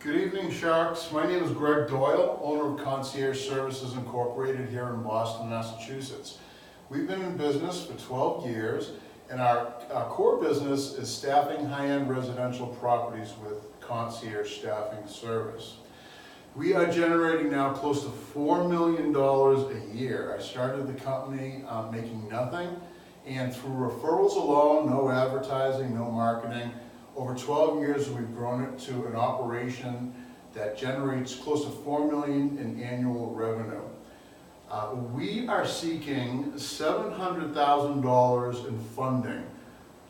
Good evening, Sharks. My name is Greg Doyle, owner of Concierge Services Incorporated here in Boston, Massachusetts. We've been in business for 12 years, and our core business is staffing high-end residential properties with concierge staffing service. We are generating now close to $4 million a year. I started the company making nothing, and through referrals alone, no advertising, no marketing, over 12 years we've grown it to an operation that generates close to $4 million in annual revenue. We are seeking $700,000 in funding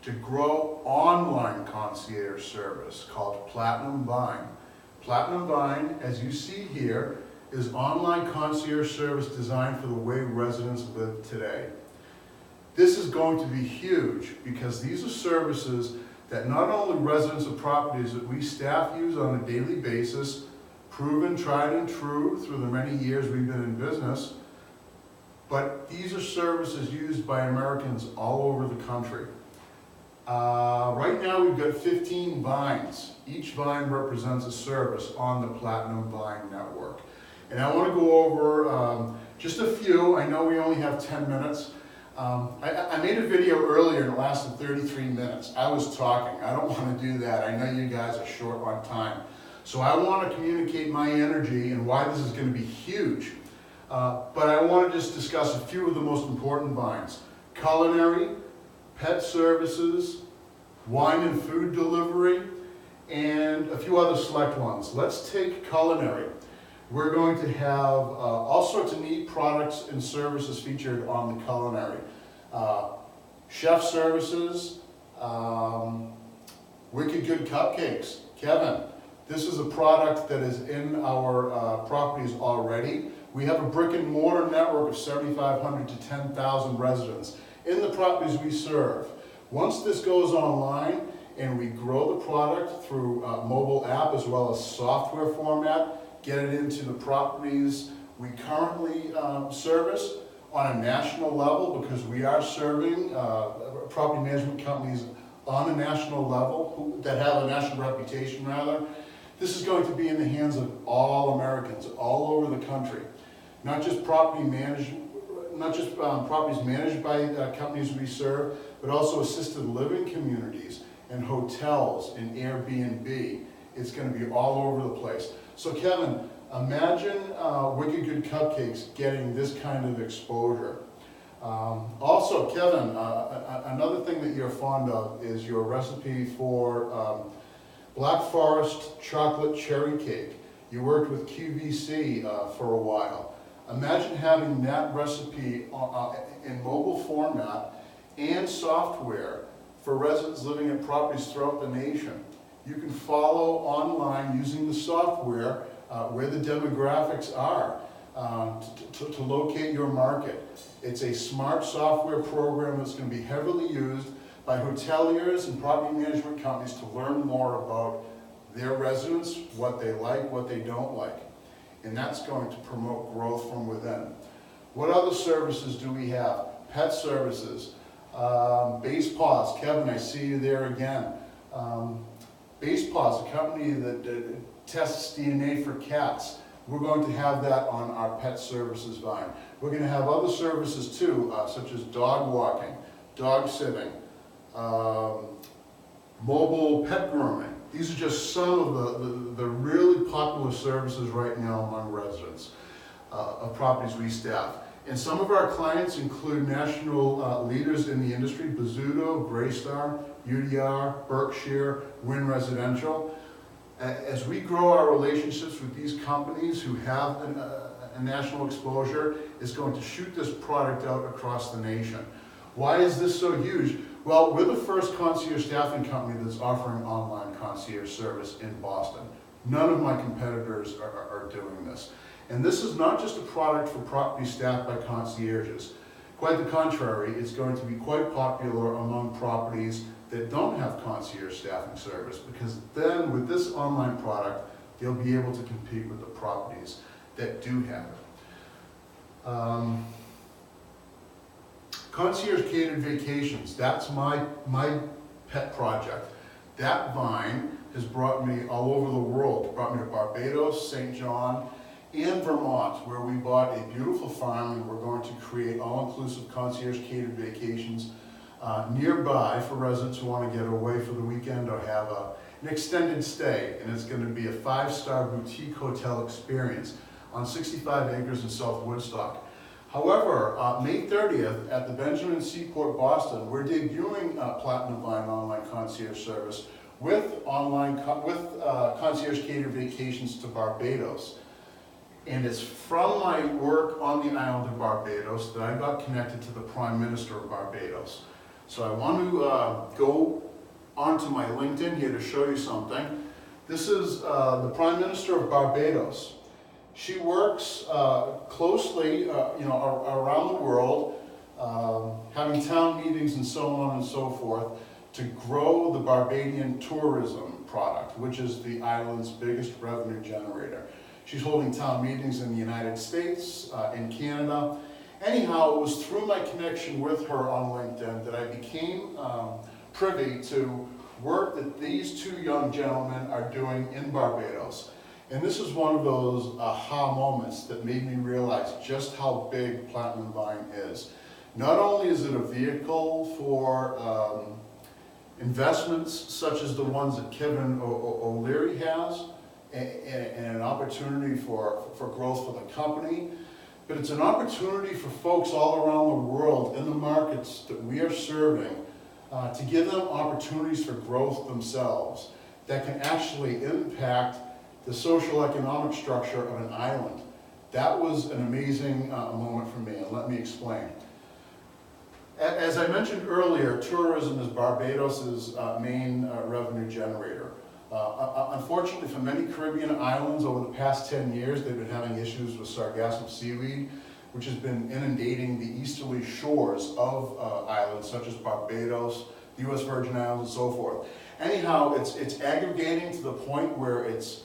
to grow online concierge service called Platinum Vine. Platinum Vine, as you see here, is online concierge service designed for the way residents live today. This is going to be huge because these are services that not only residents of properties that we staff use on a daily basis, proven, tried and true through the many years we've been in business, but these are services used by Americans all over the country. Right now we've got 15 vines. Each vine represents a service on the Platinum Vine network. And I want to go over just a few. I know we only have 10 minutes. I made a video earlier and it lasted 33 minutes. I was talking. I don't want to do that. I know you guys are short on time. So I want to communicate my energy and why this is going to be huge. But I want to just discuss a few of the most important vines. Culinary, pet services, wine and food delivery, and a few other select ones. Let's take culinary. We're going to have all sorts of neat products and services featured on the culinary. Chef services, Wicked Good Cupcakes. Kevin, this is a product that is in our properties already. We have a brick and mortar network of 7,500 to 10,000 residents in the properties we serve. Once this goes online and we grow the product through mobile app as well as software format, get it into the properties we currently service on a national level, because we are serving property management companies on a national level that have a national reputation rather. This is going to be in the hands of all Americans all over the country. Not just properties managed by companies we serve, but also assisted living communities and hotels and Airbnb. It's going to be all over the place. So Kevin, imagine Wicked Good Cupcakes getting this kind of exposure. Also, Kevin, another thing that you're fond of is your recipe for Black Forest chocolate cherry cake. You worked with QVC for a while. Imagine having that recipe in mobile format and software for residents living in properties throughout the nation. You can follow online using the software where the demographics are to locate your market. It's a smart software program that's going to be heavily used by hoteliers and property management companies to learn more about their residents, what they like, what they don't like. And that's going to promote growth from within. What other services do we have? Pet services, Base Paws. Kevin, I see you there again. Base Paws, a company that tests DNA for cats. We're going to have that on our pet services vine. We're going to have other services too, such as dog walking, dog sitting, mobile pet grooming. These are just some of the really popular services right now among residents of properties we staff. And some of our clients include national leaders in the industry: Bozzuto, Greystar, UDR, Berkshire, Wynn Residential. As we grow our relationships with these companies who have a national exposure, it's going to shoot this product out across the nation. Why is this so huge? Well, we're the first concierge staffing company that's offering online concierge service in Boston. None of my competitors are doing this. And this is not just a product for property staffed by concierges. Quite the contrary, it's going to be quite popular among properties that don't have concierge staffing service, because then with this online product, they'll be able to compete with the properties that do have it. Concierge catered vacations, that's my pet project. That vine has brought me all over the world. It brought me to Barbados, St. John, and Vermont, where we bought a beautiful farm and we're going to create all-inclusive concierge catered vacations nearby for residents who want to get away for the weekend or have an extended stay. And it's going to be a 5-star boutique hotel experience on 65 acres in South Woodstock. However, May 30th at the Benjamin Seaport, Boston, we're debuting Platinum Vine Online Concierge Service with concierge catered vacations to Barbados. And it's from my work on the island of Barbados that I got connected to the Prime Minister of Barbados. So I want to go onto my LinkedIn here to show you something. This is the Prime Minister of Barbados. She works closely around the world, having town meetings and so on and so forth, to grow the Barbadian tourism product, which is the island's biggest revenue generator. She's holding town meetings in the United States, in Canada. Anyhow, it was through my connection with her on LinkedIn that I became privy to work that these two young gentlemen are doing in Barbados. And this is one of those aha moments that made me realize just how big Platinum Vine is. Not only is it a vehicle for investments such as the ones that Kevin O'Leary has, and an opportunity for growth for the company, but it's an opportunity for folks all around the world in the markets that we are serving to give them opportunities for growth themselves that can actually impact the social economic structure of an island. That was an amazing moment for me, and let me explain. As I mentioned earlier, tourism is Barbados's main revenue generator. Unfortunately, for many Caribbean islands over the past 10 years, they've been having issues with sargassum seaweed, which has been inundating the easterly shores of islands such as Barbados, the U.S. Virgin Islands, and so forth. Anyhow, it's aggregating to the point where it's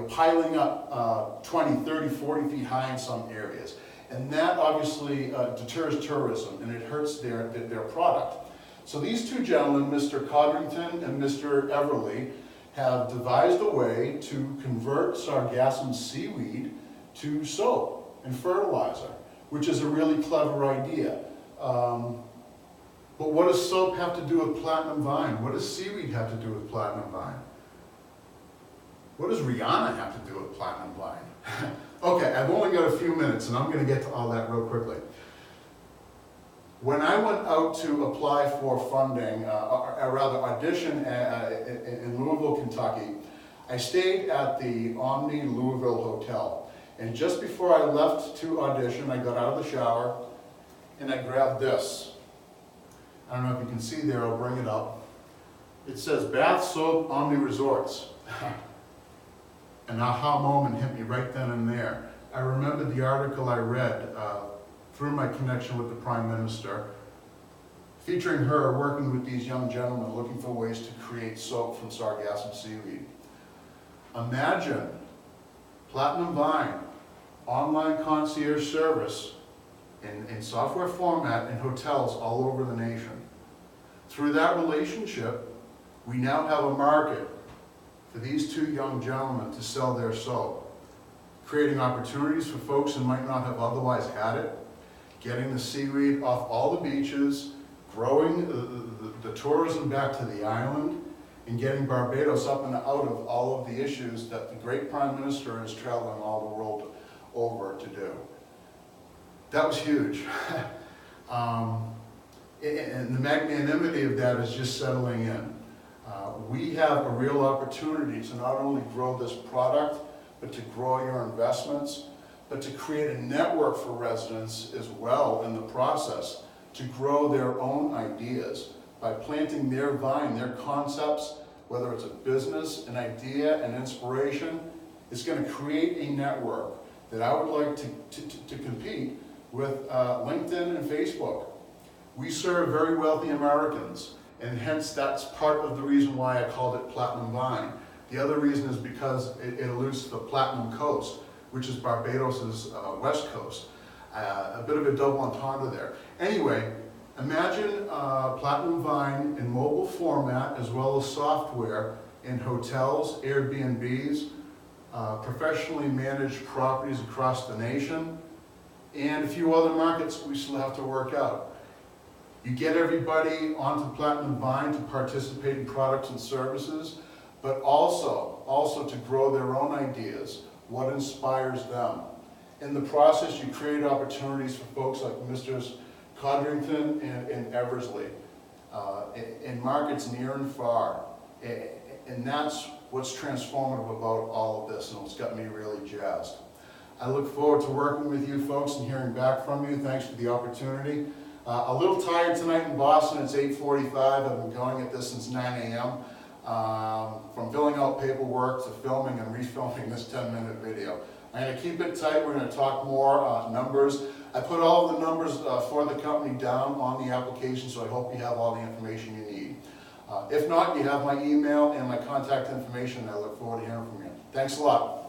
piling up 20, 30, 40 feet high in some areas. And that obviously deters tourism, and it hurts their product. So these two gentlemen, Mr. Codrington and Mr. Everly, have devised a way to convert sargassum seaweed to soap and fertilizer, which is a really clever idea. But what does soap have to do with Platinum Vine? What does seaweed have to do with Platinum Vine? What does Rihanna have to do with Platinum Vine? Okay, I've only got a few minutes and I'm going to get to all that real quickly. When I went out to apply for funding, or rather audition in Louisville, Kentucky, I stayed at the Omni Louisville Hotel. And just before I left to audition, I got out of the shower and I grabbed this. I don't know if you can see there, I'll bring it up. It says Bath Soap Omni Resorts. An aha moment hit me right then and there. I remembered the article I read through my connection with the Prime Minister, featuring her working with these young gentlemen looking for ways to create soap from sargassum seaweed. Imagine Platinum Vine, online concierge service in software format in hotels all over the nation. Through that relationship, we now have a market for these two young gentlemen to sell their soap, creating opportunities for folks who might not have otherwise had it, getting the seaweed off all the beaches, growing the tourism back to the island, and getting Barbados up and out of all of the issues that the great Prime Minister is traveling all the world over to do. That was huge. And the magnanimity of that is just settling in. We have a real opportunity to not only grow this product, but to grow your investments, but to create a network for residents as well in the process to grow their own ideas by planting their vine, their concepts, whether it's a business, an idea, an inspiration. It's going to create a network that I would like to compete with LinkedIn and Facebook. We serve very wealthy Americans, and hence that's part of the reason why I called it Platinum Vine. The other reason is because it alludes to the Platinum Coast, which is Barbados's west coast. A bit of a double entendre there. Anyway, Imagine Platinum Vine in mobile format as well as software in hotels, Airbnbs, professionally managed properties across the nation, and a few other markets we still have to work out. You get everybody onto Platinum Vine to participate in products and services, but also to grow their own ideas, what inspires them. In the process, you create opportunities for folks like Mr. Codrington and Eversley, in markets near and far. And that's what's transformative about all of this, and what's got me really jazzed. I look forward to working with you folks and hearing back from you. Thanks for the opportunity. A little tired tonight in Boston. It's 8:45. I've been going at this since 9 a.m. From filling out paperwork to filming and refilming this 10-minute video. I'm going to keep it tight. We're going to talk more numbers. I put all the numbers for the company down on the application, so I hope you have all the information you need. If not, you have my email and my contact information, and I look forward to hearing from you. Thanks a lot.